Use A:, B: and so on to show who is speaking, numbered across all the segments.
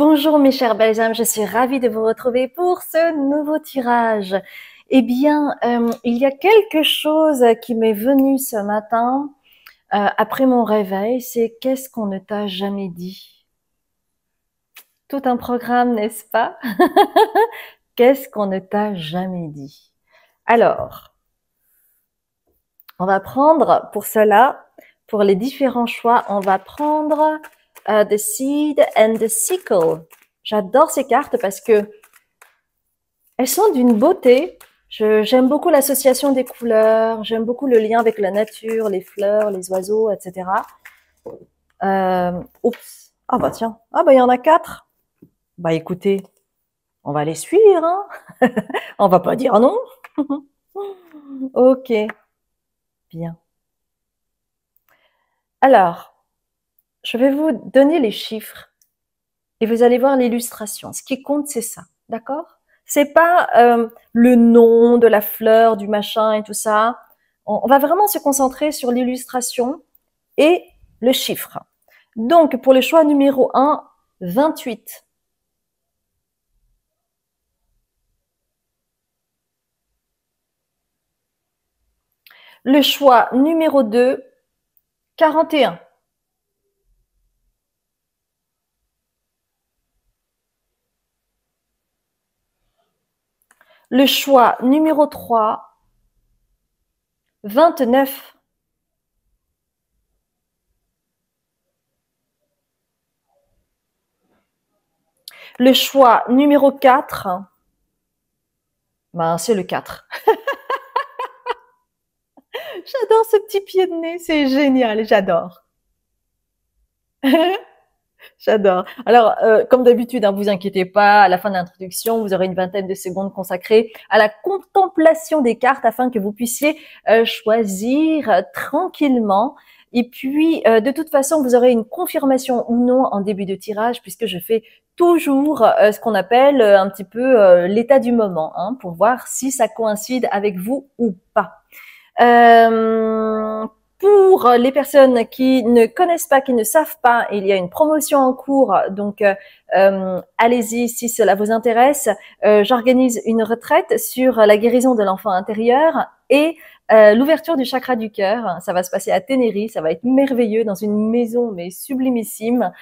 A: Bonjour mes chers belles âmes, je suis ravie de vous retrouver pour ce nouveau tirage. Eh bien, il y a quelque chose qui m'est venu ce matin après mon réveil, c'est qu'est-ce qu'on ne t'a jamais dit? Tout un programme, n'est-ce pas? Qu'est-ce qu'on ne t'a jamais dit? Alors, on va prendre pour cela, pour les différents choix, on va prendre The Seed and the Sickle. J'adore ces cartes parce que elles sont d'une beauté. J'aime beaucoup l'association des couleurs, j'aime beaucoup le lien avec la nature, les fleurs, les oiseaux, etc. Oups. Ah bah tiens, ah bah il y en a 4. Bah écoutez, on va les suivre, hein. On va pas dire non. Ok, bien. Alors, je vais vous donner les chiffres et vous allez voir l'illustration. Ce qui compte, c'est ça, d'accord? C'est pas le nom de la fleur, du machin et tout ça. On va vraiment se concentrer sur l'illustration et le chiffre. Donc, pour le choix numéro 1, 28. Le choix numéro 2, 41. Le choix numéro 3, 29. Le choix numéro 4, ben, c'est le 4. J'adore ce petit pied de nez, c'est génial, j'adore. J'adore. Alors, comme d'habitude, hein, vous inquiétez pas, à la fin de l'introduction, vous aurez une vingtaine de secondes consacrées à la contemplation des cartes afin que vous puissiez choisir tranquillement. Et puis, de toute façon, vous aurez une confirmation ou non en début de tirage puisque je fais toujours ce qu'on appelle un petit peu l'état du moment, hein, pour voir si ça coïncide avec vous ou pas. Pour les personnes qui ne connaissent pas, qui ne savent pas, il y a une promotion en cours, donc allez-y si cela vous intéresse. J'organise une retraite sur la guérison de l'enfant intérieur et l'ouverture du chakra du cœur. Ça va se passer à Tenerife, ça va être merveilleux dans une maison mais sublimissime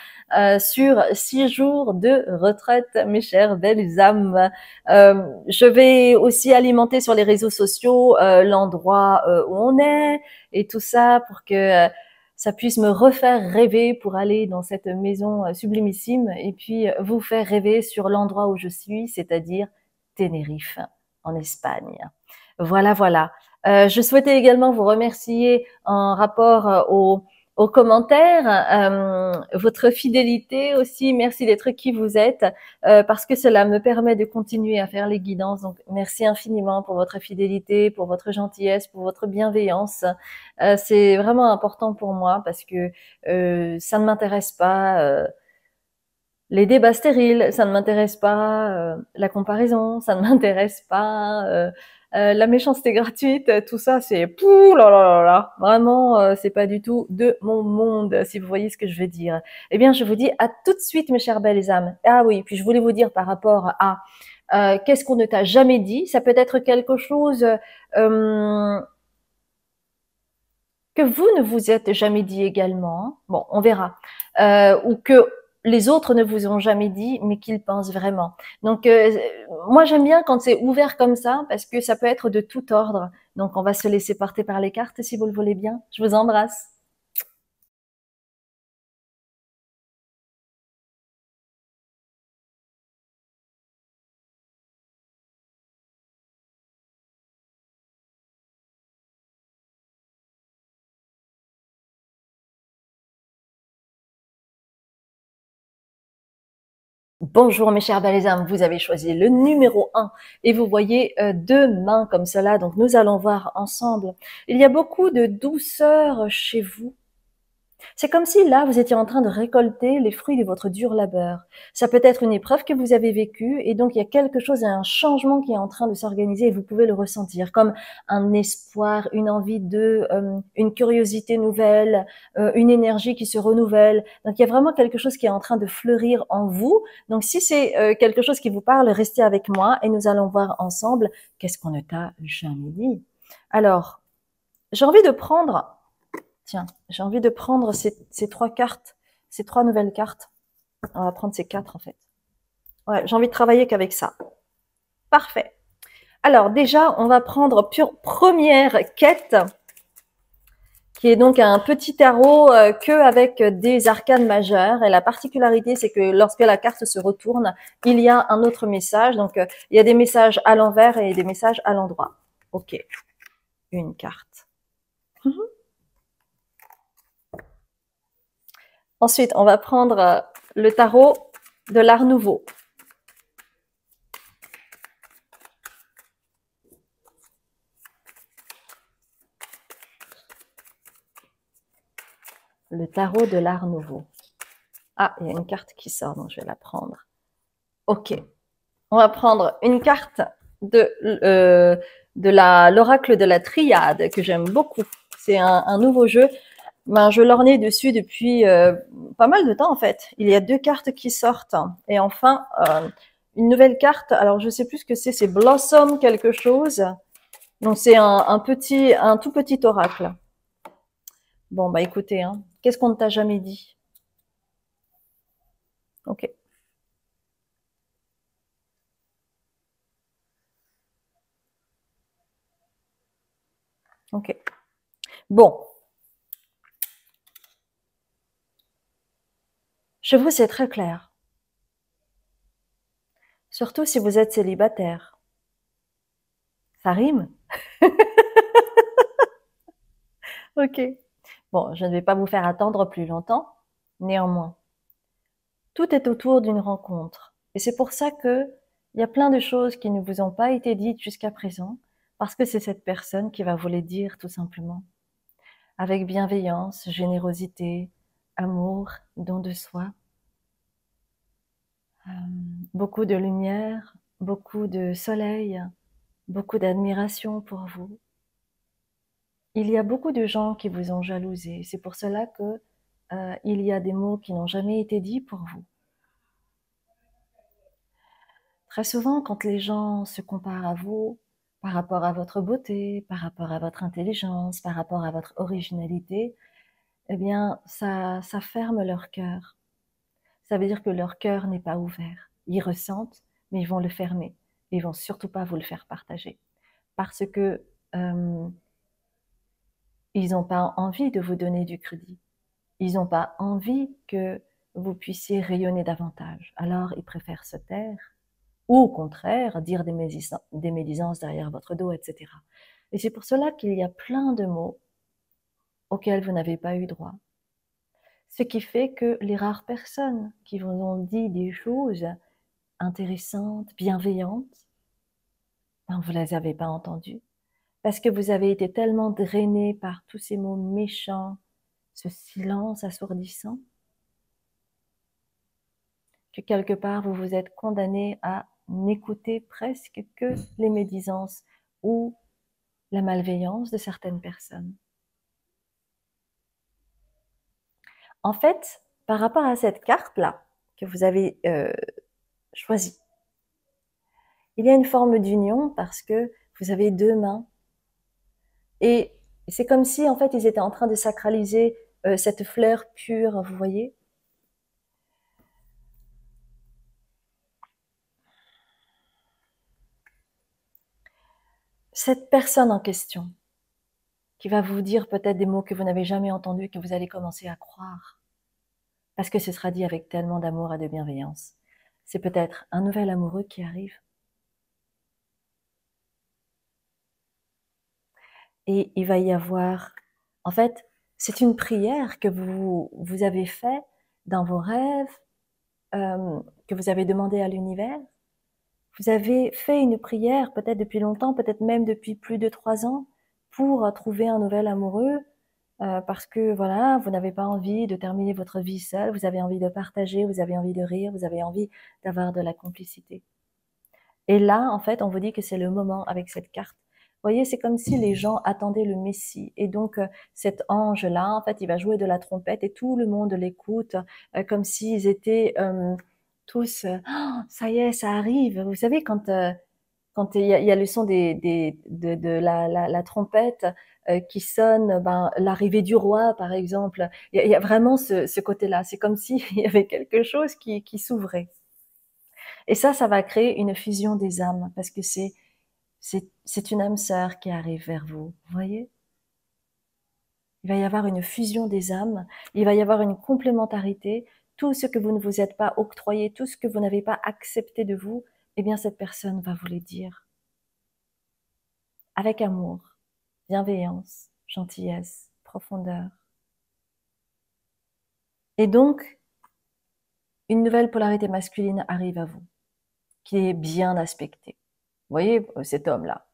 A: sur 6 jours de retraite, mes chères belles âmes. Je vais aussi alimenter sur les réseaux sociaux l'endroit où on est et tout ça pour que ça puisse me refaire rêver pour aller dans cette maison sublimissime et puis vous faire rêver sur l'endroit où je suis, c'est-à-dire Tenerife, en Espagne. Voilà, voilà. Je souhaitais également vous remercier en rapport aux commentaires, votre fidélité aussi. Merci d'être qui vous êtes, parce que cela me permet de continuer à faire les guidances. Donc, merci infiniment pour votre fidélité, pour votre gentillesse, pour votre bienveillance. C'est vraiment important pour moi parce que ça ne m'intéresse pas. Les débats stériles, ça ne m'intéresse pas. La comparaison, ça ne m'intéresse pas. La méchanceté gratuite, tout ça, c'est pouh là là là là. Vraiment, c'est pas du tout de mon monde, si vous voyez ce que je veux dire. Eh bien, je vous dis à tout de suite, mes chères belles âmes. Ah oui, puis je voulais vous dire par rapport à qu'est-ce qu'on ne t'a jamais dit. Ça peut être quelque chose que vous ne vous êtes jamais dit également. Bon, on verra. Ou que les autres ne vous ont jamais dit, mais qu'ils pensent vraiment. Donc, moi, j'aime bien quand c'est ouvert comme ça, parce que ça peut être de tout ordre. Donc, on va se laisser porter par les cartes, si vous le voulez bien. Je vous embrasse. Bonjour mes chers belles âmes, vous avez choisi le numéro 1 et vous voyez deux mains comme cela, donc nous allons voir ensemble. Il y a beaucoup de douceur chez vous. C'est comme si là, vous étiez en train de récolter les fruits de votre dur labeur. Ça peut être une épreuve que vous avez vécue et donc il y a quelque chose, un changement qui est en train de s'organiser et vous pouvez le ressentir comme un espoir, une envie une curiosité nouvelle, une énergie qui se renouvelle. Donc il y a vraiment quelque chose qui est en train de fleurir en vous. Donc si c'est quelque chose qui vous parle, restez avec moi et nous allons voir ensemble qu'est-ce qu'on ne t'a jamais dit. Alors, j'ai envie de prendre Tiens, j'ai envie de prendre ces trois cartes, ces trois nouvelles cartes. On va prendre ces quatre en fait. Ouais, j'ai envie de travailler qu'avec ça. Parfait. Alors déjà, on va prendre première quête, qui est donc un petit tarot que avec des arcanes majeures. Et la particularité, c'est que lorsque la carte se retourne, il y a un autre message. Donc, il y a des messages à l'envers et des messages à l'endroit. Ok, une carte. Ensuite, on va prendre le tarot de l'Art Nouveau. Le tarot de l'Art Nouveau. Ah, il y a une carte qui sort, donc je vais la prendre. Ok. On va prendre une carte de l'oracle de la triade que j'aime beaucoup. C'est un nouveau jeu. Ben, je lorgnais dessus depuis pas mal de temps en fait. Il y a deux cartes qui sortent et enfin une nouvelle carte. Alors je sais plus ce que c'est Blossom quelque chose. Donc c'est un tout petit oracle. Bon bah écoutez, hein, qu'est-ce qu'on ne t'a jamais dit? Ok. Ok. Bon, chez vous c'est très clair. Surtout si vous êtes célibataire. Ça rime? Ok. Bon, je ne vais pas vous faire attendre plus longtemps. Néanmoins, tout est autour d'une rencontre. Et c'est pour ça que il y a plein de choses qui ne vous ont pas été dites jusqu'à présent, parce que c'est cette personne qui va vous les dire tout simplement. Avec bienveillance, générosité, amour, don de soi. Beaucoup de lumière, beaucoup de soleil, beaucoup d'admiration pour vous. Il y a beaucoup de gens qui vous ont jalousé. C'est pour cela que il y a des mots qui n'ont jamais été dits pour vous. Très souvent, quand les gens se comparent à vous, par rapport à votre beauté, par rapport à votre intelligence, par rapport à votre originalité, eh bien, ça ferme leur cœur. Ça veut dire que leur cœur n'est pas ouvert. Ils ressentent, mais ils vont le fermer. Ils vont surtout pas vous le faire partager. Parce que ils n'ont pas envie de vous donner du crédit. Ils n'ont pas envie que vous puissiez rayonner davantage. Alors, ils préfèrent se taire ou au contraire, dire des médisances derrière votre dos, etc. Et c'est pour cela qu'il y a plein de mots auxquels vous n'avez pas eu droit. Ce qui fait que les rares personnes qui vous ont dit des choses intéressantes, bienveillantes, ben vous ne les avez pas entendues. Parce que vous avez été tellement drainé par tous ces mots méchants, ce silence assourdissant, que quelque part vous vous êtes condamné à n'écouter presque que les médisances ou la malveillance de certaines personnes. En fait, par rapport à cette carte-là que vous avez choisie, il y a une forme d'union parce que vous avez deux mains et c'est comme si en fait ils étaient en train de sacraliser cette fleur pure, vous voyez. Cette personne en question qui va vous dire peut-être des mots que vous n'avez jamais entendus, que vous allez commencer à croire, parce que ce sera dit avec tellement d'amour et de bienveillance. C'est peut-être un nouvel amoureux qui arrive. Et il va y avoir, en fait, c'est une prière que vous avez fait dans vos rêves, que vous avez demandé à l'univers. Vous avez fait une prière peut-être depuis longtemps, peut-être même depuis plus de 3 ans, pour trouver un nouvel amoureux. parce que voilà, vous n'avez pas envie de terminer votre vie seul, vous avez envie de partager, vous avez envie de rire, vous avez envie d'avoir de la complicité. Et là, en fait, on vous dit que c'est le moment avec cette carte. Vous voyez, c'est comme si les gens attendaient le Messie. Et donc, cet ange-là, en fait, il va jouer de la trompette et tout le monde l'écoute, comme s'ils étaient tous, oh, ça y est, ça arrive. Vous savez, quand il y a le son de la trompette qui sonne, ben, l'arrivée du roi, par exemple, il y a vraiment ce côté-là. C'est comme s'il y avait quelque chose qui s'ouvrait. Et ça va créer une fusion des âmes, parce que c'est une âme sœur qui arrive vers vous, vous voyez? Il va y avoir une fusion des âmes, il va y avoir une complémentarité. Tout ce que vous ne vous êtes pas octroyé, tout ce que vous n'avez pas accepté de vous, eh bien cette personne va vous le dire. Avec amour, bienveillance, gentillesse, profondeur. Et donc, une nouvelle polarité masculine arrive à vous, qui est bien aspectée. Vous voyez, cet homme-là,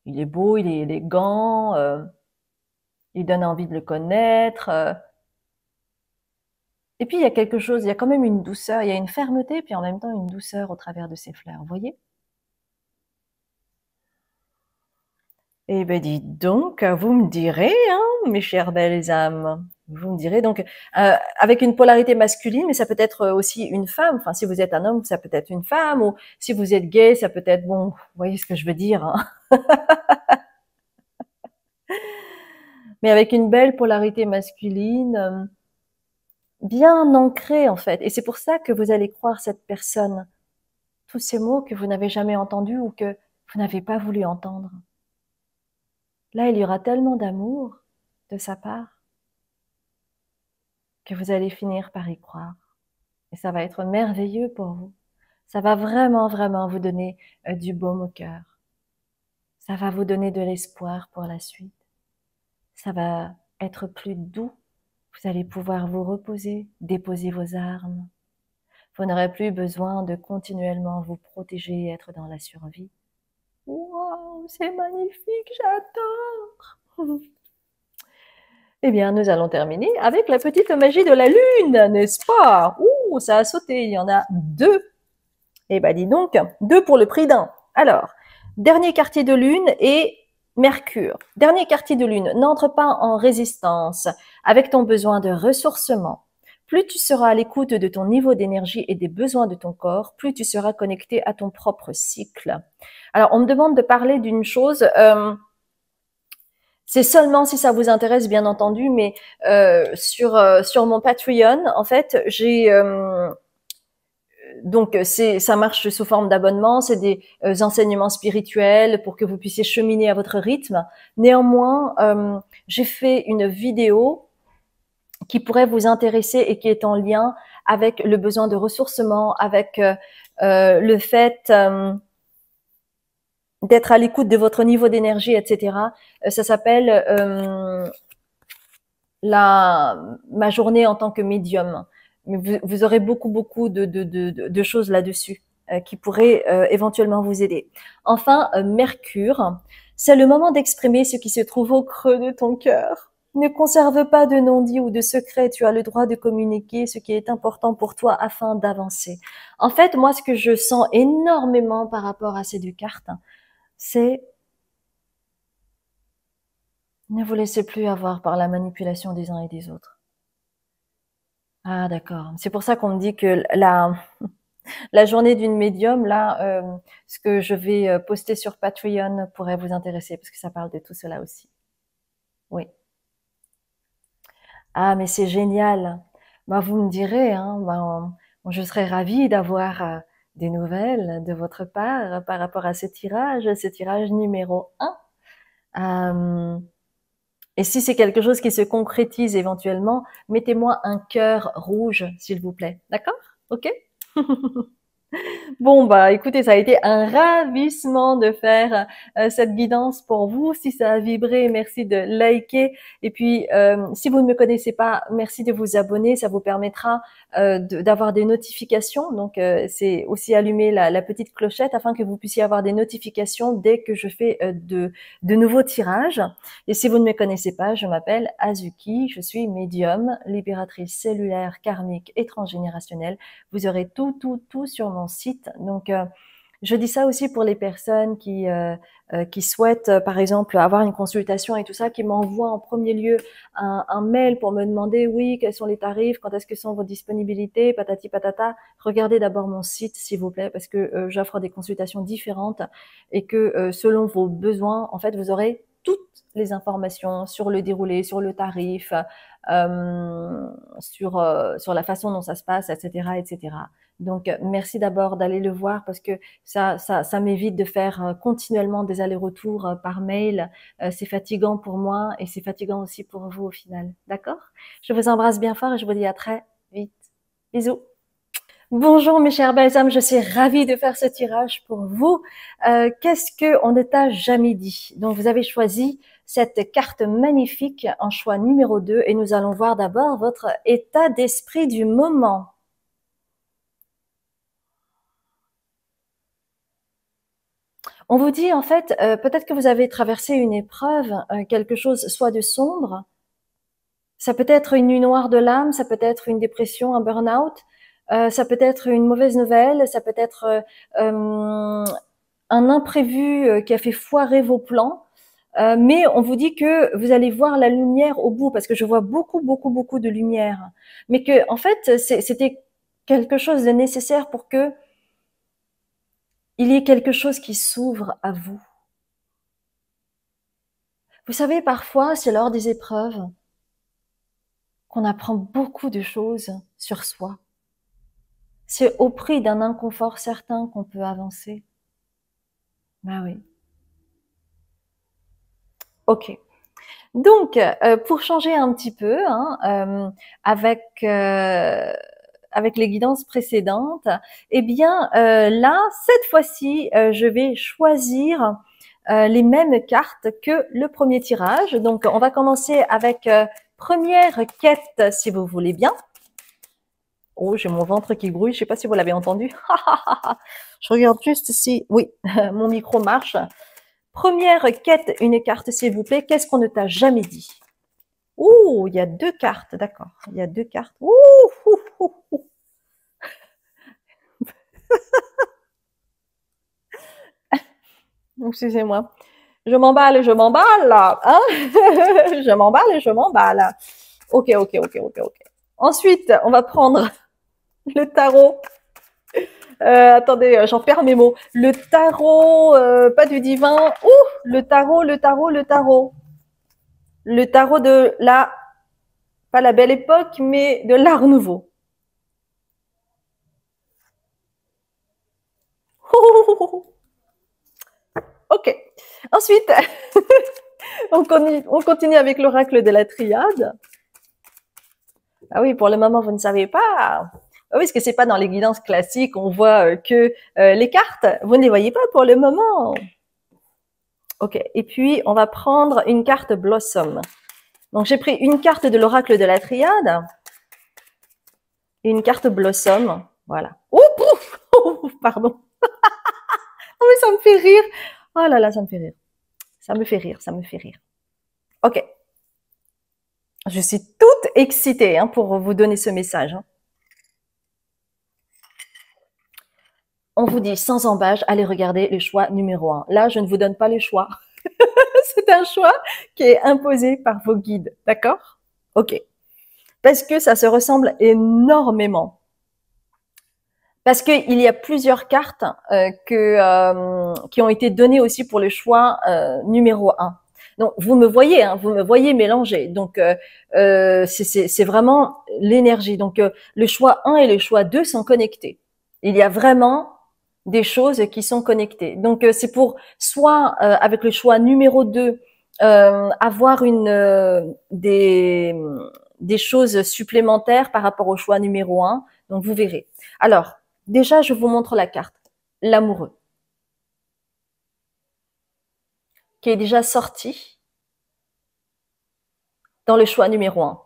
A: il est beau, il est élégant, il donne envie de le connaître. Et puis il y a quelque chose, il y a quand même une douceur, il y a une fermeté, puis en même temps une douceur au travers de ses fleurs, vous voyez? Eh ben dites donc, vous me direz, hein, mes chères belles âmes. Vous me direz donc, avec une polarité masculine, mais ça peut être aussi une femme. Enfin, si vous êtes un homme, ça peut être une femme, ou si vous êtes gay, ça peut être, bon, vous voyez ce que je veux dire, hein. Mais avec une belle polarité masculine, bien ancrée en fait. Et c'est pour ça que vous allez croire cette personne. Tous ces mots que vous n'avez jamais entendus ou que vous n'avez pas voulu entendre. Là, il y aura tellement d'amour de sa part que vous allez finir par y croire. Et ça va être merveilleux pour vous. Ça va vraiment, vraiment vous donner du baume au cœur. Ça va vous donner de l'espoir pour la suite. Ça va être plus doux. Vous allez pouvoir vous reposer, déposer vos armes. Vous n'aurez plus besoin de continuellement vous protéger et être dans la survie. Waouh, c'est magnifique, j'adore. Eh bien, nous allons terminer avec la petite magie de la lune, n'est-ce pas? Ouh, ça a sauté, il y en a 2. Eh ben, dis donc, 2 pour le prix d'un. Alors, dernier quartier de lune et Mercure. Dernier quartier de lune, n'entre pas en résistance avec ton besoin de ressourcement. Plus tu seras à l'écoute de ton niveau d'énergie et des besoins de ton corps, plus tu seras connecté à ton propre cycle. Alors, on me demande de parler d'une chose, c'est seulement si ça vous intéresse, bien entendu, mais sur mon Patreon, en fait, j'ai donc ça marche sous forme d'abonnement, c'est des enseignements spirituels pour que vous puissiez cheminer à votre rythme. Néanmoins, j'ai fait une vidéo qui pourrait vous intéresser et qui est en lien avec le besoin de ressourcement, avec le fait d'être à l'écoute de votre niveau d'énergie, etc. Ça s'appelle ma journée en tant que médium. Vous aurez beaucoup de choses là-dessus qui pourraient éventuellement vous aider. Enfin, Mercure, c'est le moment d'exprimer ce qui se trouve au creux de ton cœur. Ne conserve pas de non-dit ou de secret. Tu as le droit de communiquer ce qui est important pour toi afin d'avancer. En fait, moi, ce que je sens énormément par rapport à ces 2 cartes, c'est ne vous laissez plus avoir par la manipulation des uns et des autres. Ah d'accord. C'est pour ça qu'on me dit que la journée d'une médium, là, ce que je vais poster sur Patreon pourrait vous intéresser, parce que ça parle de tout cela aussi. Oui. Ah, mais c'est génial. Bah, vous me direz, hein, bah, je serais ravie d'avoir des nouvelles de votre part par rapport à ce tirage numéro 1. Et si c'est quelque chose qui se concrétise éventuellement, mettez-moi un cœur rouge, s'il vous plaît. D'accord? Ok? Bon, bah écoutez, ça a été un ravissement de faire cette guidance pour vous. Si ça a vibré, merci de liker. Et puis, si vous ne me connaissez pas, merci de vous abonner. Ça vous permettra d'avoir des notifications. Donc, c'est aussi allumer la petite clochette afin que vous puissiez avoir des notifications dès que je fais de nouveaux tirages. Et si vous ne me connaissez pas, je m'appelle Azuki, je suis médium, libératrice cellulaire, karmique et transgénérationnelle. Vous aurez tout sur mon site. Donc, je dis ça aussi pour les personnes qui souhaitent, par exemple, avoir une consultation et tout ça, qui m'envoient en premier lieu un mail pour me demander, oui, quels sont les tarifs, quand est-ce que sont vos disponibilités, patati patata. Regardez d'abord mon site, s'il vous plaît, parce que j'offre des consultations différentes et que selon vos besoins, en fait, vous aurez toutes les informations sur le déroulé, sur le tarif, sur la façon dont ça se passe, etc., etc. Donc, merci d'abord d'aller le voir parce que ça m'évite de faire continuellement des allers-retours par mail. C'est fatigant pour moi et c'est fatigant aussi pour vous au final. D'accord? Je vous embrasse bien fort et je vous dis à très vite. Bisous. Bonjour mes chers belles âmes, je suis ravie de faire ce tirage pour vous. Qu'est-ce que on ne t'a jamais dit? Donc vous avez choisi cette carte magnifique en choix numéro 2 et nous allons voir d'abord votre état d'esprit du moment. On vous dit en fait, peut-être que vous avez traversé une épreuve, quelque chose soit de sombre, ça peut être une nuit noire de l'âme, ça peut être une dépression, un burn-out, ça peut être une mauvaise nouvelle, ça peut être un imprévu qui a fait foirer vos plans. Mais on vous dit que vous allez voir la lumière au bout, parce que je vois beaucoup de lumière. Mais que en fait, c'était quelque chose de nécessaire pour que il y ait quelque chose qui s'ouvre à vous. Vous savez, parfois, c'est lors des épreuves qu'on apprend beaucoup de choses sur soi. C'est au prix d'un inconfort certain qu'on peut avancer. Ben oui. Ok. Donc, pour changer un petit peu, avec les guidances précédentes, eh bien là, cette fois-ci, je vais choisir les mêmes cartes que le premier tirage. Donc, on va commencer avec première quête, si vous voulez bien. Oh, j'ai mon ventre qui grouille, je sais pas si vous l'avez entendu. Je regarde juste si, oui, mon micro marche. Première quête, une carte s'il vous plaît. Qu'est-ce qu'on ne t'a jamais dit? Ouh, il y a deux cartes, d'accord. Il y a deux cartes. Ouh, ouh, ouh, ouh. Excusez-moi. Je m'emballe là. Hein. Je m'emballe. Ok. Ensuite, on va prendre le tarot. Attendez, j'en perds mes mots. Le tarot, pas du divin. Ouh, le tarot. Le tarot de la, pas la belle époque, mais de l'art nouveau. Ok. Ensuite, on continue avec l'oracle de la triade. Ah oui, pour le moment, vous ne savez pas. Ah oui, parce que c'est pas dans les guidances classiques, on voit que les cartes. Vous ne les voyez pas pour le moment. Ok. Et puis, on va prendre une carte Blossom. Donc, j'ai pris une carte de l'oracle de la triade et une carte Blossom. Voilà. Oh, pardon. Oh, mais ça me fait rire. Oh là là, ça me fait rire. Ça me fait rire. Ok. Je suis toute excitée pour vous donner ce message. On vous dit sans embâche, allez regarder le choix numéro 1. Là, je ne vous donne pas le choix. C'est un choix qui est imposé par vos guides. D'accord? Ok. Parce que ça se ressemble énormément. Parce qu'il y a plusieurs cartes qui ont été données aussi pour le choix numéro 1. Donc, vous me voyez mélanger. Donc, c'est vraiment l'énergie. Donc, le choix 1 et le choix 2 sont connectés. Il y a vraiment des choses qui sont connectées. Donc, c'est pour soit avec le choix numéro 2, avoir des choses supplémentaires par rapport au choix numéro 1. Donc, vous verrez. Alors, déjà, je vous montre la carte. L'amoureux, qui est déjà sorti dans le choix numéro 1.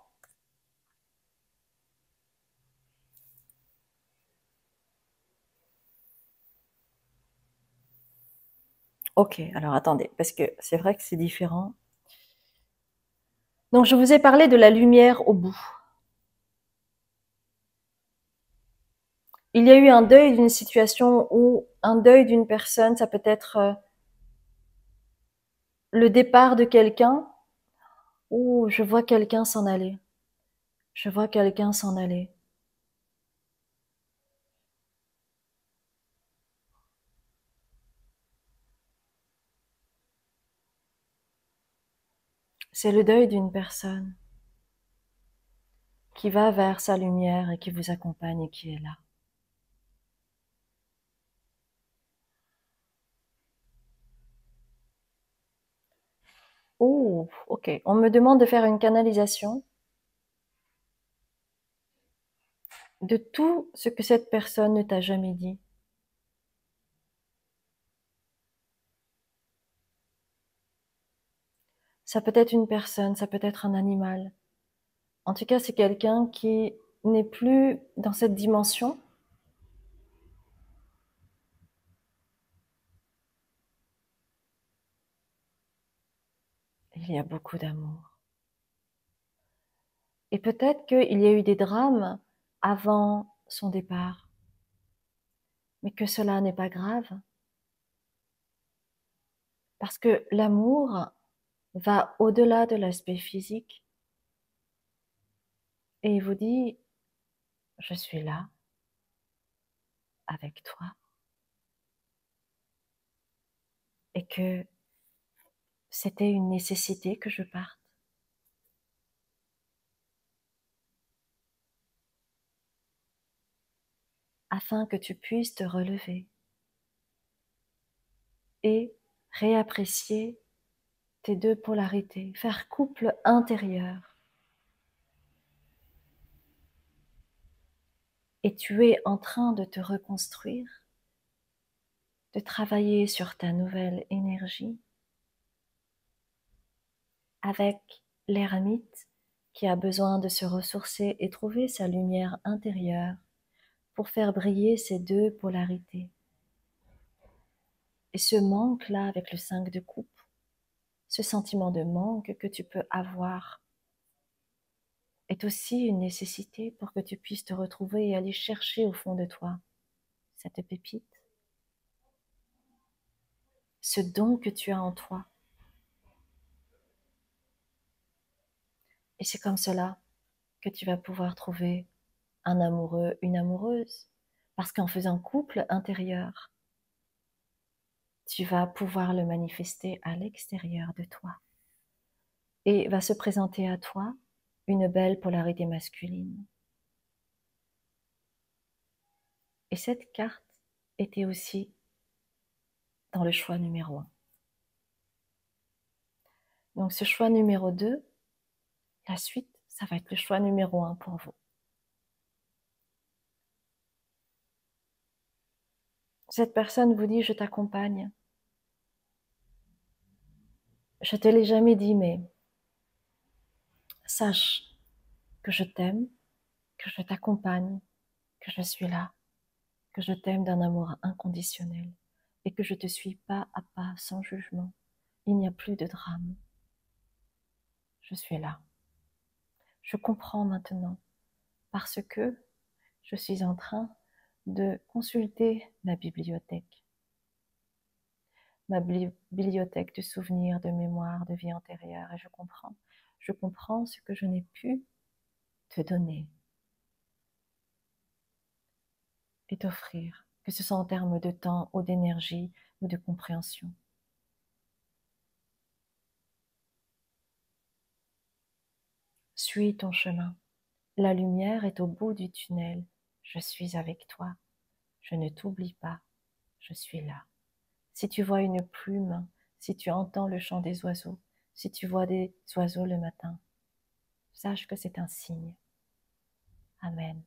A: Ok, alors attendez, parce que c'est vrai que c'est différent. Donc je vous ai parlé de la lumière au bout. Il y a eu un deuil d'une situation ou un deuil d'une personne, ça peut être le départ de quelqu'un ou je vois quelqu'un s'en aller. Je vois quelqu'un s'en aller. C'est le deuil d'une personne qui va vers sa lumière et qui vous accompagne et qui est là. Oh, ok. On me demande de faire une canalisation de tout ce que cette personne ne t'a jamais dit. Ça peut être une personne, ça peut être un animal. En tout cas, c'est quelqu'un qui n'est plus dans cette dimension. Il y a beaucoup d'amour. Et peut-être qu'il y a eu des drames avant son départ, mais que cela n'est pas grave, parce que l'amour va au-delà de l'aspect physique et il vous dit, je suis là avec toi et que c'était une nécessité que je parte afin que tu puisses te relever et réapprécier tes deux polarités, faire couple intérieur. Et tu es en train de te reconstruire, de travailler sur ta nouvelle énergie avec l'ermite qui a besoin de se ressourcer et trouver sa lumière intérieure pour faire briller ces deux polarités. Et ce manque-là avec le 5 de coupe, ce sentiment de manque que tu peux avoir est aussi une nécessité pour que tu puisses te retrouver et aller chercher au fond de toi cette pépite, ce don que tu as en toi. Et c'est comme cela que tu vas pouvoir trouver un amoureux, une amoureuse. Parce qu'en faisant couple intérieur, tu vas pouvoir le manifester à l'extérieur de toi. Et va se présenter à toi une belle polarité masculine. Et cette carte était aussi dans le choix numéro 1. Donc ce choix numéro 2, la suite, ça va être le choix numéro 1 pour vous. Cette personne vous dit, je t'accompagne. Je te l'ai jamais dit, mais sache que je t'aime, que je t'accompagne, que je suis là, que je t'aime d'un amour inconditionnel et que je te suis pas à pas sans jugement. Il n'y a plus de drame. Je suis là. Je comprends maintenant parce que je suis en train de consulter ma bibliothèque de souvenirs, de mémoires, de vie antérieure, et je comprends ce que je n'ai pu te donner et t'offrir, que ce soit en termes de temps ou d'énergie ou de compréhension. Suis ton chemin. La lumière est au bout du tunnel. Je suis avec toi. Je ne t'oublie pas. Je suis là. Si tu vois une plume, si tu entends le chant des oiseaux, si tu vois des oiseaux le matin, sache que c'est un signe. Amen.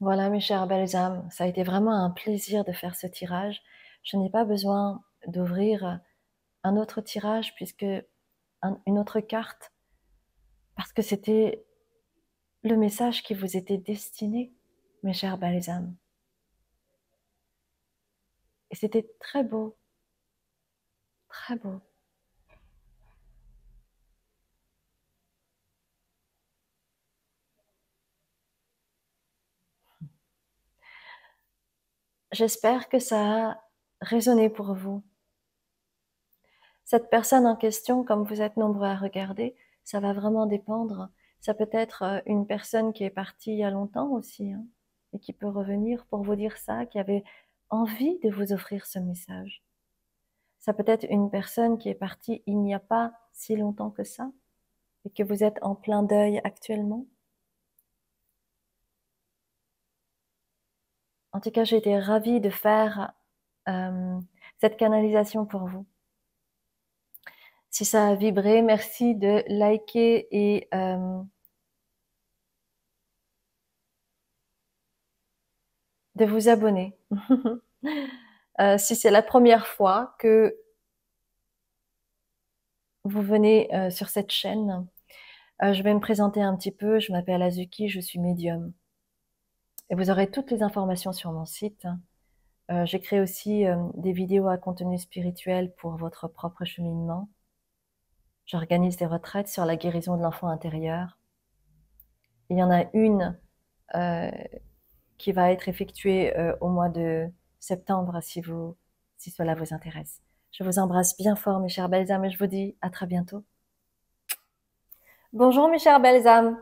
A: Voilà, mes chères belles âmes, ça a été vraiment un plaisir de faire ce tirage. Je n'ai pas besoin d'ouvrir un autre tirage puisque une autre carte, parce que c'était le message qui vous était destiné, mes chères belles âmes. Et c'était très beau, très beau. J'espère que ça a résonné pour vous. Cette personne en question, comme vous êtes nombreux à regarder, ça va vraiment dépendre. Ça peut être une personne qui est partie il y a longtemps aussi, hein, et qui peut revenir pour vous dire ça, qui avait envie de vous offrir ce message. Ça peut être une personne qui est partie il n'y a pas si longtemps que ça, et que vous êtes en plein deuil actuellement. En tout cas, j'ai été ravie de faire cette canalisation pour vous. Si ça a vibré, merci de liker et de vous abonner. Si c'est la première fois que vous venez sur cette chaîne, je vais me présenter un petit peu. Je m'appelle Azuki, je suis médium. Et vous aurez toutes les informations sur mon site. J'ai créé aussi des vidéos à contenu spirituel pour votre propre cheminement. J'organise des retraites sur la guérison de l'enfant intérieur. Il y en a une qui va être effectuée au mois de septembre si cela vous intéresse. Je vous embrasse bien fort, mes chères belles âmes, et je vous dis à très bientôt. Bonjour, mes chères belles âmes.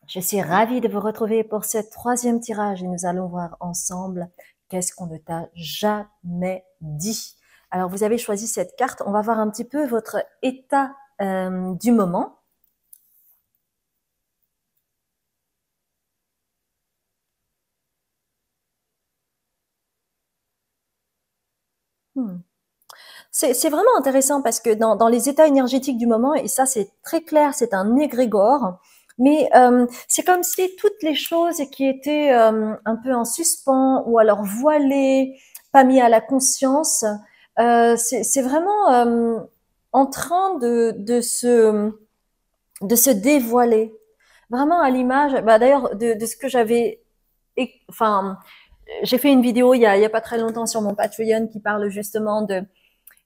A: Je suis ravie de vous retrouver pour ce troisième tirage et nous allons voir ensemble qu'est-ce qu'on ne t'a jamais dit. Alors, vous avez choisi cette carte. On va voir un petit peu votre état du moment. C'est vraiment intéressant parce que dans les états énergétiques du moment, et ça c'est très clair, c'est un égrégore, mais c'est comme si toutes les choses qui étaient un peu en suspens ou alors voilées, pas mis à la conscience, c'est vraiment en train de se dévoiler. Vraiment à l'image, bah d'ailleurs de ce que j'avais, enfin, j'ai fait une vidéo il y a pas très longtemps sur mon Patreon qui parle justement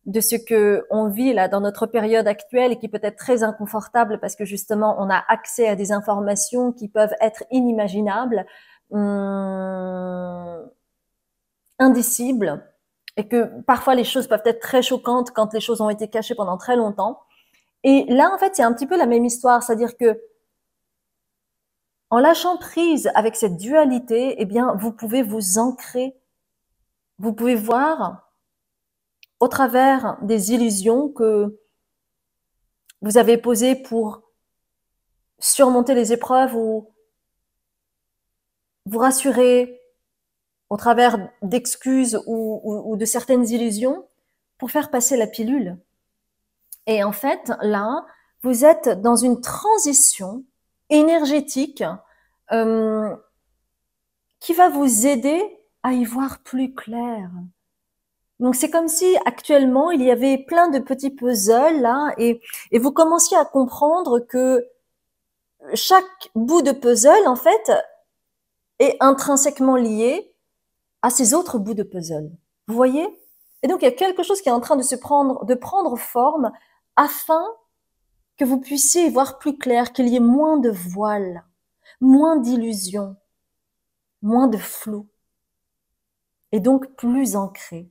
A: de ce que on vit là dans notre période actuelle et qui peut être très inconfortable parce que justement on a accès à des informations qui peuvent être inimaginables, indicibles, et que parfois les choses peuvent être très choquantes quand les choses ont été cachées pendant très longtemps. Et là, en fait, c'est un petit peu la même histoire, c'est-à-dire que en lâchant prise avec cette dualité, eh bien, vous pouvez vous ancrer, vous pouvez voir au travers des illusions que vous avez posées pour surmonter les épreuves ou vous rassurer au travers d'excuses ou de certaines illusions pour faire passer la pilule. Et en fait, là, vous êtes dans une transition énergétique euh, qui va vous aider à y voir plus clair. Donc c'est comme si actuellement il y avait plein de petits puzzles là et vous commenciez à comprendre que chaque bout de puzzle en fait est intrinsèquement lié à ces autres bouts de puzzle. Vous voyez? Et donc il y a quelque chose qui est en train de prendre forme afin que vous puissiez y voir plus clair, qu'il y ait moins de voiles, moins d'illusions, moins de flou et donc plus ancré.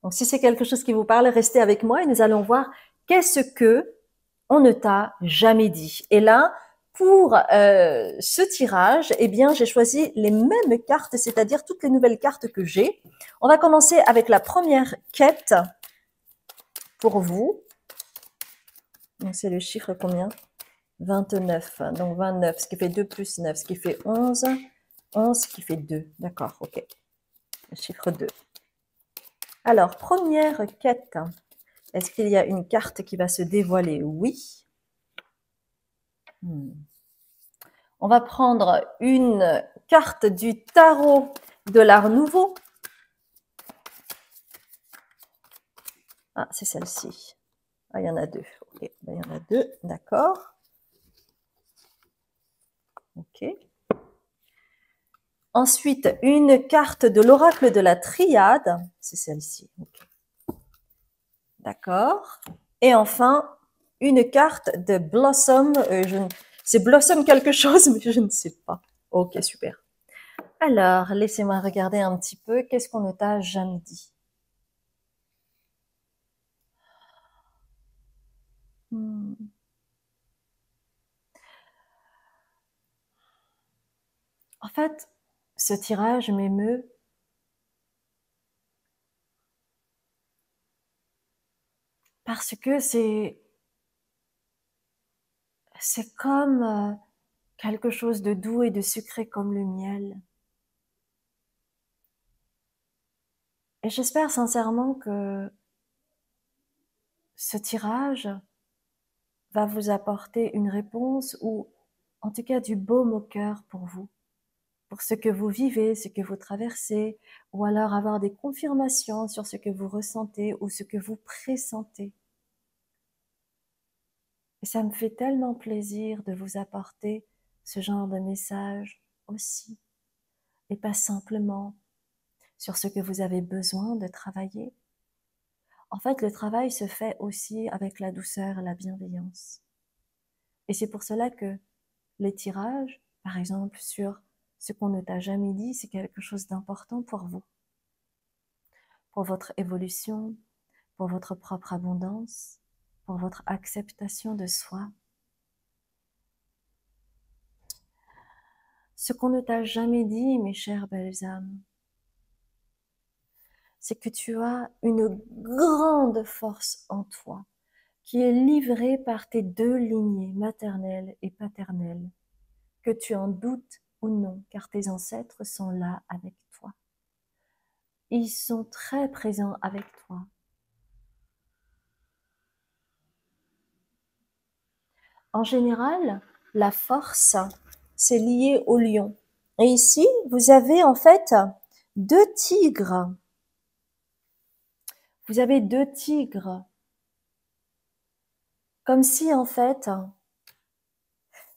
A: Donc si c'est quelque chose qui vous parle, restez avec moi et nous allons voir qu'est-ce que on ne t'a jamais dit. Et là, pour ce tirage, eh bien, j'ai choisi les mêmes cartes, c'est-à-dire toutes les nouvelles cartes que j'ai. On va commencer avec la première quête pour vous. Donc, c'est le chiffre combien? 29. Donc, 29, ce qui fait 2 plus 9, ce qui fait 11. 11, ce qui fait 2. D'accord, ok. Le chiffre 2. Alors, première quête. Est-ce qu'il y a une carte qui va se dévoiler? Oui. On va prendre une carte du tarot de l'Art Nouveau. Ah, c'est celle-ci. Ah, il y en a deux. Ok, ben, il y en a deux, d'accord. Ok. Ensuite, une carte de l'oracle de la triade. C'est celle-ci. Okay. D'accord. Et enfin, une carte de Blossom. C'est Blossom quelque chose, mais je ne sais pas. Ok, super. Alors, laissez-moi regarder un petit peu. Qu'est-ce qu'on ne t'a jamais dit? En fait, ce tirage m'émeut parce que c'est comme quelque chose de doux et de sucré comme le miel. Et j'espère sincèrement que ce tirage va vous apporter une réponse ou en tout cas du baume au cœur pour vous, pour ce que vous vivez, ce que vous traversez, ou alors avoir des confirmations sur ce que vous ressentez ou ce que vous pressentez. Et ça me fait tellement plaisir de vous apporter ce genre de message aussi, et pas simplement sur ce que vous avez besoin de travailler. En fait, le travail se fait aussi avec la douceur et la bienveillance. Et c'est pour cela que les tirages, par exemple, sur ce qu'on ne t'a jamais dit, c'est quelque chose d'important pour vous, pour votre évolution, pour votre propre abondance, pour votre acceptation de soi. Ce qu'on ne t'a jamais dit, mes chères belles âmes, c'est que tu as une grande force en toi qui est livrée par tes deux lignées maternelle et paternelle, que tu en doutes ou non, car tes ancêtres sont là avec toi. Ils sont très présents avec toi. En général, la force, c'est lié au lion. Et ici, vous avez en fait deux tigres. Vous avez deux tigres. Comme si en fait,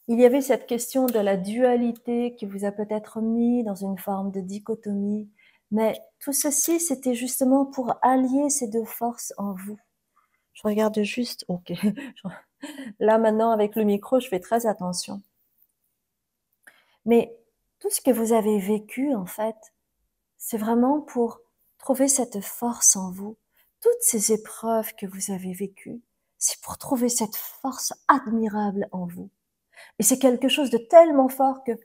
A: il y avait cette question de la dualité qui vous a peut-être mis dans une forme de dichotomie. Mais tout ceci, c'était justement pour allier ces deux forces en vous. Je regarde juste, ok. Là maintenant, avec le micro, je fais très attention. Mais tout ce que vous avez vécu, en fait, c'est vraiment pour trouver cette force en vous. Toutes ces épreuves que vous avez vécues, c'est pour trouver cette force admirable en vous. Et c'est quelque chose de tellement fort que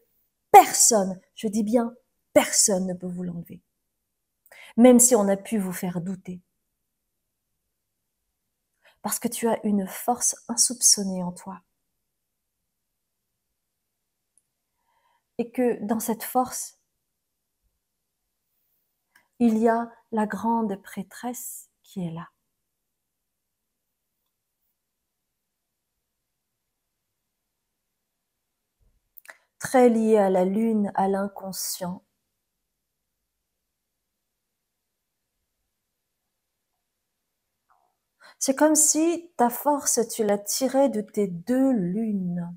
A: personne, je dis bien personne ne peut vous l'enlever. Même si on a pu vous faire douter. Parce que tu as une force insoupçonnée en toi. Et que dans cette force, il y a la grande prêtresse qui est là. Très liée à la lune, à l'inconscient. C'est comme si ta force, tu la tirais de tes deux lunes.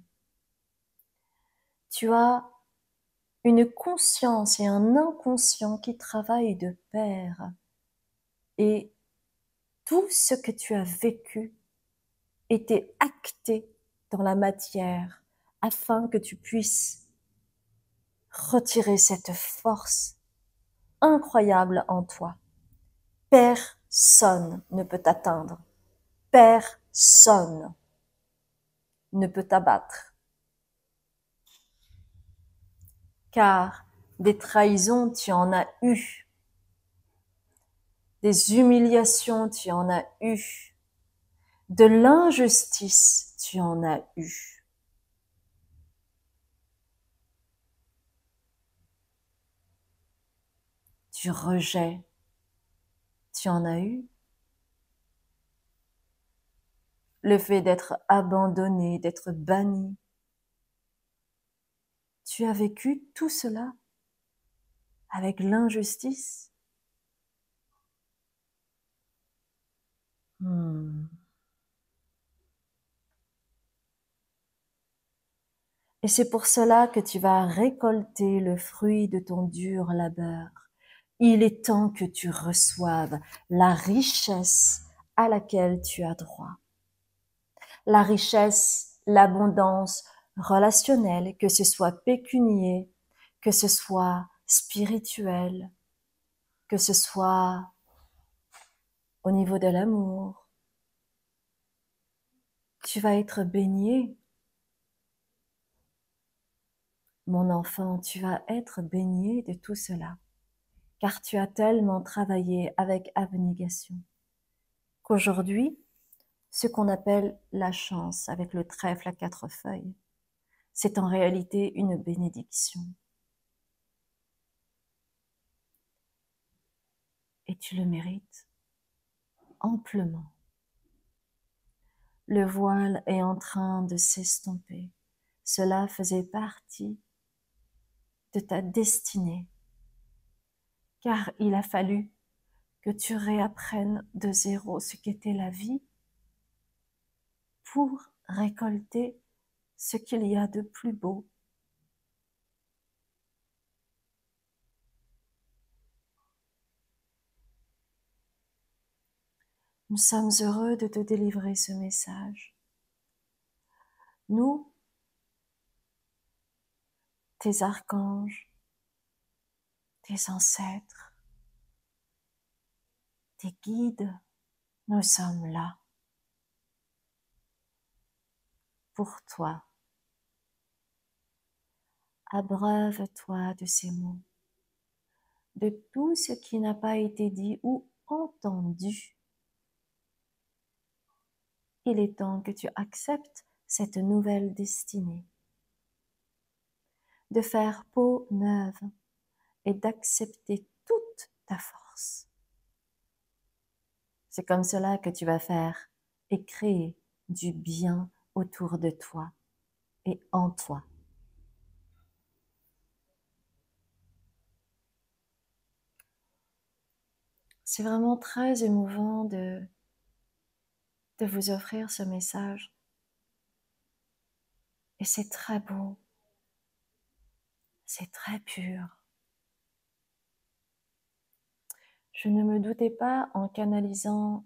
A: Tu as une conscience et un inconscient qui travaillent de pair. Et tout ce que tu as vécu était acté dans la matière afin que tu puisses retirer cette force incroyable en toi. Personne ne peut t'atteindre. Personne ne peut t'abattre. Car des trahisons, tu en as eu. Des humiliations, tu en as eu. De l'injustice, tu en as eu. Du rejet, tu en as eu. Le fait d'être abandonné, d'être banni. Tu as vécu tout cela avec l'injustice. Et c'est pour cela que tu vas récolter le fruit de ton dur labeur. Il est temps que tu reçoives la richesse à laquelle tu as droit. La richesse, l'abondance relationnelle, que ce soit pécunier, que ce soit spirituel, que ce soit au niveau de l'amour. Tu vas être baigné. Mon enfant, tu vas être baigné de tout cela, car tu as tellement travaillé avec abnégation qu'aujourd'hui, ce qu'on appelle la chance avec le trèfle à 4 feuilles, c'est en réalité une bénédiction. Et tu le mérites amplement. Le voile est en train de s'estomper. Cela faisait partie de ta destinée, car il a fallu que tu réapprennes de zéro ce qu'était la vie pour récolter ce qu'il y a de plus beau. Nous sommes heureux de te délivrer ce message. Nous, tes archanges, tes ancêtres, tes guides, nous sommes là pour toi. Abreuve-toi de ces mots, de tout ce qui n'a pas été dit ou entendu. Il est temps que tu acceptes cette nouvelle destinée, de faire peau neuve et d'accepter toute ta force. C'est comme cela que tu vas faire et créer du bien autour de toi et en toi. C'est vraiment très émouvant de vous offrir ce message. Et c'est très beau. C'est très pur. Je ne me doutais pas en canalisant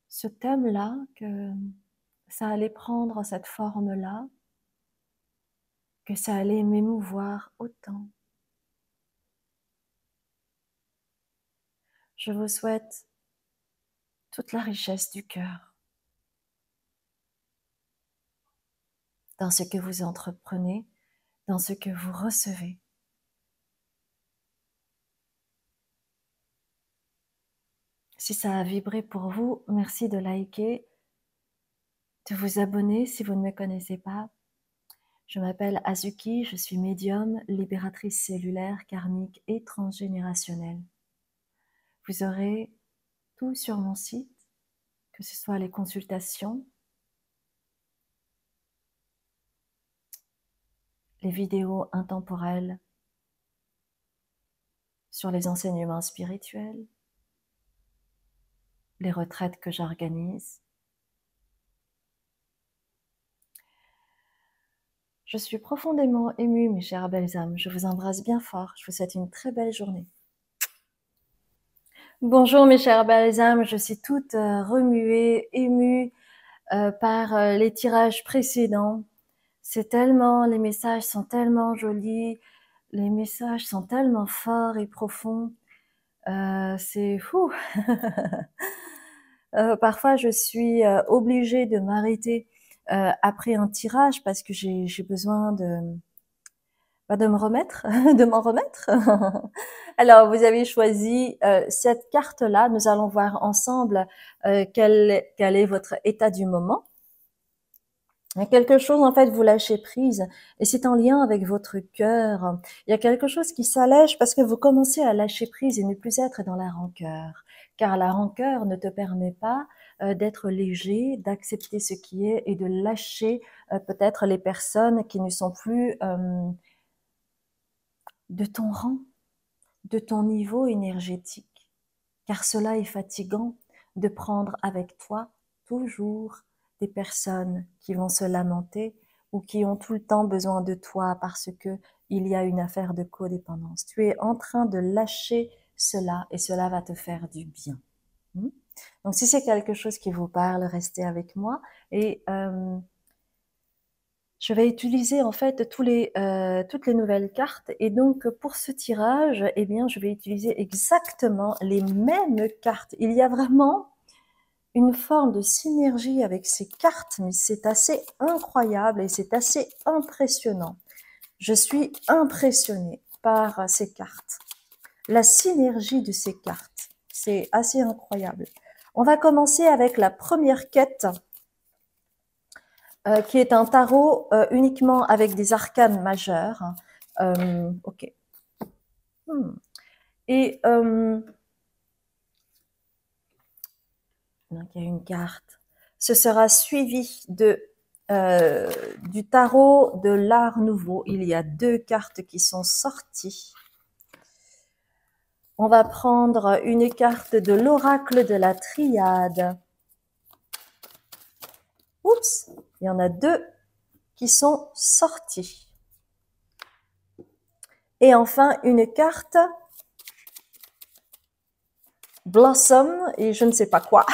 A: ce thème-là que ça allait prendre cette forme-là, que ça allait m'émouvoir autant. Je vous souhaite toute la richesse du cœur dans ce que vous entreprenez, dans ce que vous recevez. Si ça a vibré pour vous, merci de liker, de vous abonner si vous ne me connaissez pas. Je m'appelle Azuki, je suis médium, libératrice cellulaire, karmique et transgénérationnelle. Vous aurez tout sur mon site, que ce soit les consultations, les vidéos intemporelles sur les enseignements spirituels, les retraites que j'organise. Je suis profondément émue, mes chères belles âmes. Je vous embrasse bien fort. Je vous souhaite une très belle journée. Bonjour, mes chères belles âmes. Je suis toute remuée, émue par les tirages précédents. C'est tellement, les messages sont tellement jolis, les messages sont tellement forts et profonds. C'est fou. Parfois, je suis obligée de m'arrêter après un tirage parce que j'ai besoin de me remettre, de m'en remettre. Alors, vous avez choisi cette carte-là. Nous allons voir ensemble quel est votre état du moment. Il y a quelque chose, en fait, vous lâchez prise et c'est en lien avec votre cœur. Il y a quelque chose qui s'allège parce que vous commencez à lâcher prise et ne plus être dans la rancœur. Car la rancœur ne te permet pas d'être léger, d'accepter ce qui est et de lâcher peut-être les personnes qui ne sont plus de ton rang, de ton niveau énergétique. Car cela est fatigant de prendre avec toi toujours des personnes qui vont se lamenter ou qui ont tout le temps besoin de toi parce que il y a une affaire de codépendance. Tu es en train de lâcher cela et cela va te faire du bien. Donc si c'est quelque chose qui vous parle, restez avec moi et je vais utiliser en fait toutes les nouvelles cartes et donc pour ce tirage, eh bien je vais utiliser exactement les mêmes cartes. Il y a vraiment une forme de synergie avec ces cartes, mais c'est assez incroyable et c'est assez impressionnant. Je suis impressionnée par ces cartes. La synergie de ces cartes, c'est assez incroyable. On va commencer avec la première quête, qui est un tarot uniquement avec des arcanes majeurs. Ok. Et donc il y a une carte. Ce sera suivi du tarot de l'art nouveau. Il y a 2 cartes qui sont sorties. On va prendre une carte de l'oracle de la triade. Oups, il y en a 2 qui sont sorties. Et enfin, une carte Blossom et je ne sais pas quoi.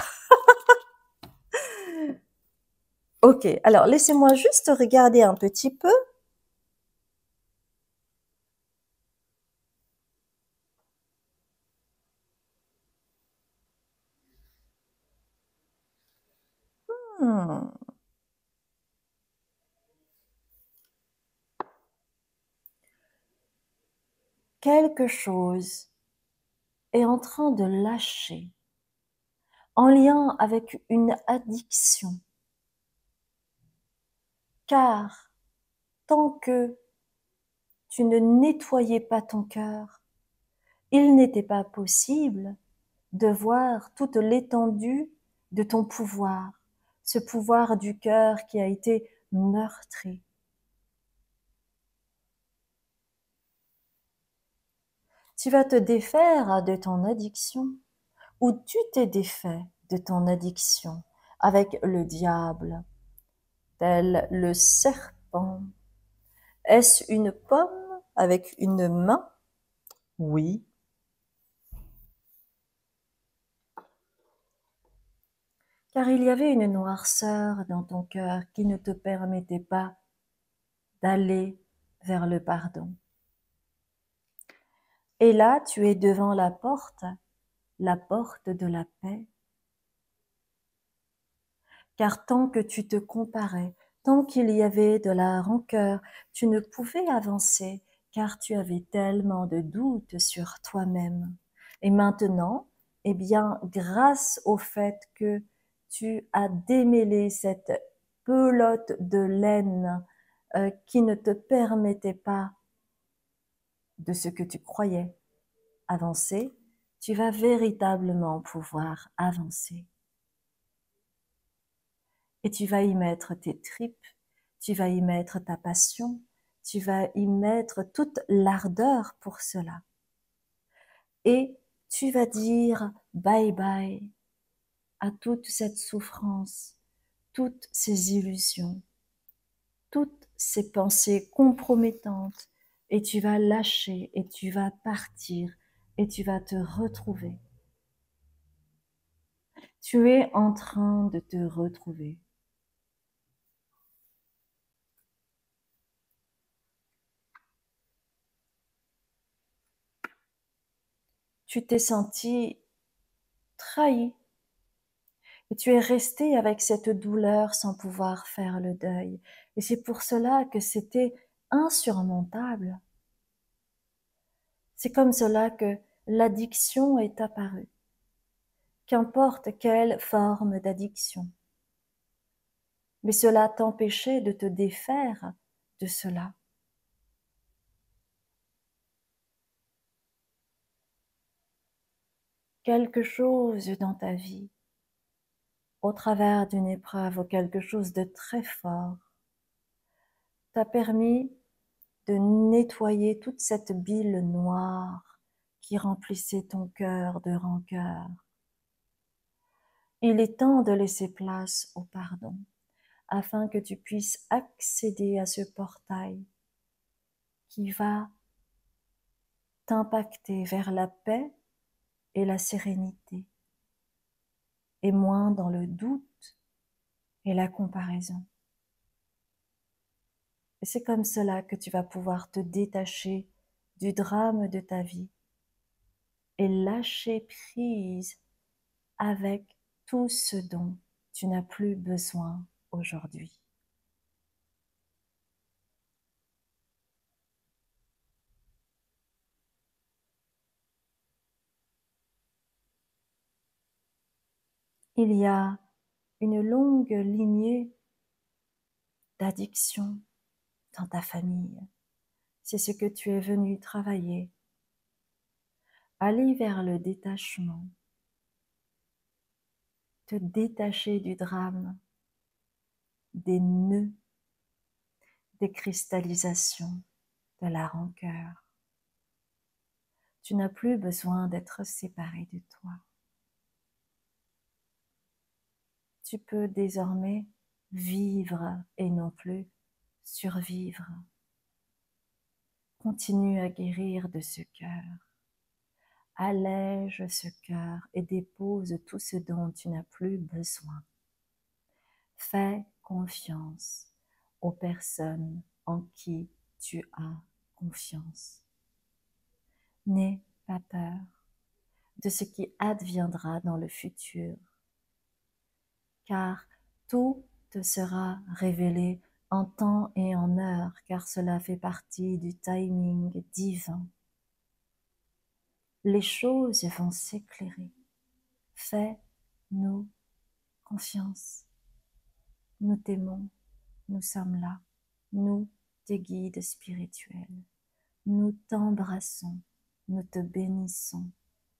A: Ok, alors laissez-moi juste regarder un petit peu. Hmm. Quelque chose est en train de lâcher en lien avec une addiction. Car tant que tu ne nettoyais pas ton cœur, il n'était pas possible de voir toute l'étendue de ton pouvoir, ce pouvoir du cœur qui a été meurtri. Tu vas te défaire de ton addiction, ou tu t'es défait de ton addiction avec le diable, tel le serpent. Est-ce une pomme avec une main? Oui. Car il y avait une noirceur dans ton cœur qui ne te permettait pas d'aller vers le pardon. Et là, tu es devant la porte de la paix. Car tant que tu te comparais, tant qu'il y avait de la rancœur, tu ne pouvais avancer, car tu avais tellement de doutes sur toi-même. Et maintenant, eh bien, grâce au fait que tu as démêlé cette pelote de laine qui ne te permettait pas de ce que tu croyais avancer, tu vas véritablement pouvoir avancer. Et tu vas y mettre tes tripes, tu vas y mettre ta passion, tu vas y mettre toute l'ardeur pour cela. Et tu vas dire bye bye à toute cette souffrance, toutes ces illusions, toutes ces pensées compromettantes, et tu vas lâcher et tu vas partir et tu vas te retrouver. Tu es en train de te retrouver. Tu t'es senti trahi et tu es resté avec cette douleur sans pouvoir faire le deuil. Et c'est pour cela que c'était insurmontable. C'est comme cela que l'addiction est apparue. Qu'importe quelle forme d'addiction. Mais cela t'empêchait de te défaire de cela. Quelque chose dans ta vie au travers d'une épreuve ou quelque chose de très fort, t'a permis de nettoyer toute cette bile noire qui remplissait ton cœur de rancœur. Il est temps de laisser place au pardon, afin que tu puisses accéder à ce portail qui va t'impacter vers la paix et la sérénité, et moins dans le doute et la comparaison. Et c'est comme cela que tu vas pouvoir te détacher du drame de ta vie et lâcher prise avec tout ce dont tu n'as plus besoin aujourd'hui. Il y a une longue lignée d'addiction dans ta famille. C'est ce que tu es venu travailler. Aller vers le détachement, te détacher du drame, des nœuds, des cristallisations, de la rancœur. Tu n'as plus besoin d'être séparé de toi. Tu peux désormais vivre et non plus survivre. Continue à guérir de ce cœur. Allège ce cœur et dépose tout ce dont tu n'as plus besoin. Fais confiance aux personnes en qui tu as confiance. N'aie pas peur de ce qui adviendra dans le futur, car tout te sera révélé en temps et en heure, car cela fait partie du timing divin. Les choses vont s'éclairer. Fais-nous confiance. Nous t'aimons, nous sommes là, nous, tes guides spirituels. Nous t'embrassons, nous te bénissons,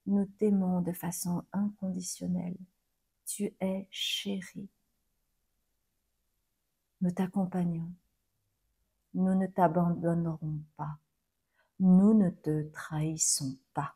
A: nous t'aimons de façon inconditionnelle. Tu es chéri. Nous t'accompagnons. Nous ne t'abandonnerons pas. Nous ne te trahissons pas.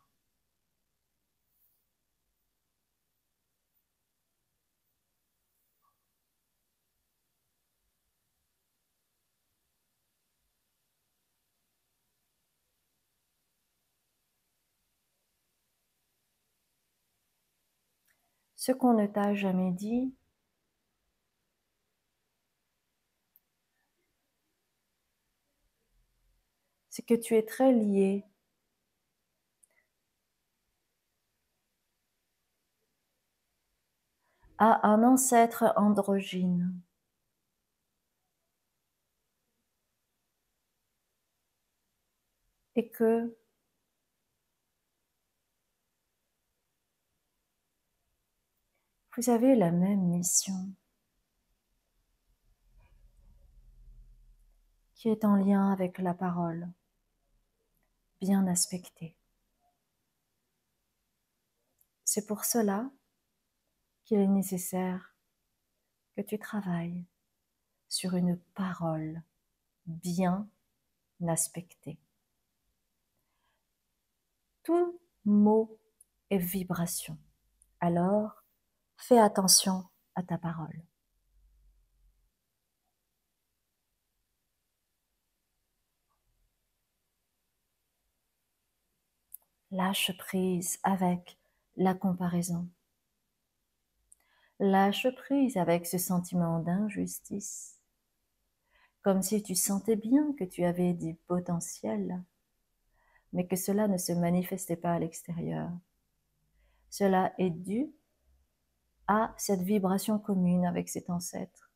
A: Ce qu'on ne t'a jamais dit, c'est que tu es très lié à un ancêtre androgyne. Et que vous avez la même mission qui est en lien avec la parole, bien aspectée. C'est pour cela qu'il est nécessaire que tu travailles sur une parole bien aspectée. Tout mot est vibration. Alors, fais attention à ta parole. Lâche prise avec la comparaison. Lâche prise avec ce sentiment d'injustice. Comme si tu sentais bien que tu avais du potentiel, mais que cela ne se manifestait pas à l'extérieur. Cela est dû à cette vibration commune avec cet ancêtre.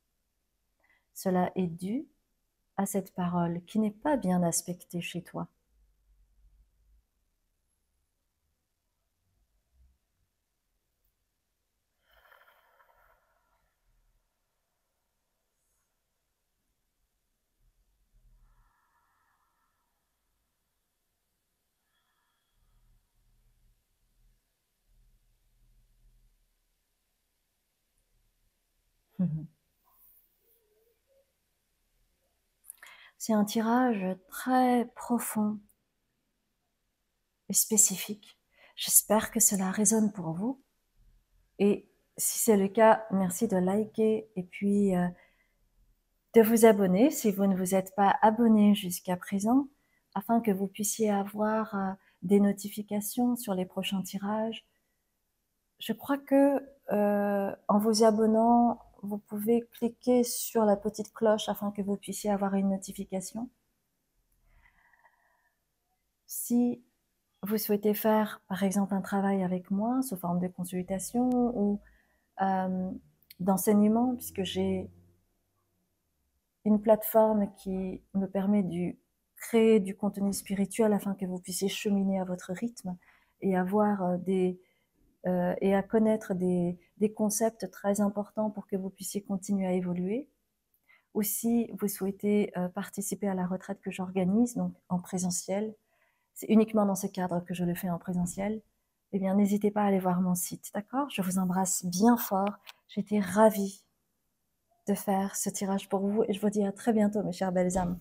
A: Cela est dû à cette parole qui n'est pas bien aspectée chez toi. C'est un tirage très profond et spécifique. J'espère que cela résonne pour vous. Et si c'est le cas, merci de liker et puis de vous abonner si vous ne vous êtes pas abonné jusqu'à présent, afin que vous puissiez avoir des notifications sur les prochains tirages. Je crois que en vous abonnant, vous pouvez cliquer sur la petite cloche afin que vous puissiez avoir une notification. Si vous souhaitez faire, par exemple, un travail avec moi sous forme de consultation ou d'enseignement, puisque j'ai une plateforme qui me permet de créer du contenu spirituel afin que vous puissiez cheminer à votre rythme et avoir et à connaître des concepts très importants pour que vous puissiez continuer à évoluer. Ou si vous souhaitez participer à la retraite que j'organise, donc en présentiel, c'est uniquement dans ce cadre que je le fais en présentiel, eh bien, n'hésitez pas à aller voir mon site, d'accord? Je vous embrasse bien fort. J'étais ravie de faire ce tirage pour vous et je vous dis à très bientôt, mes chères belles âmes.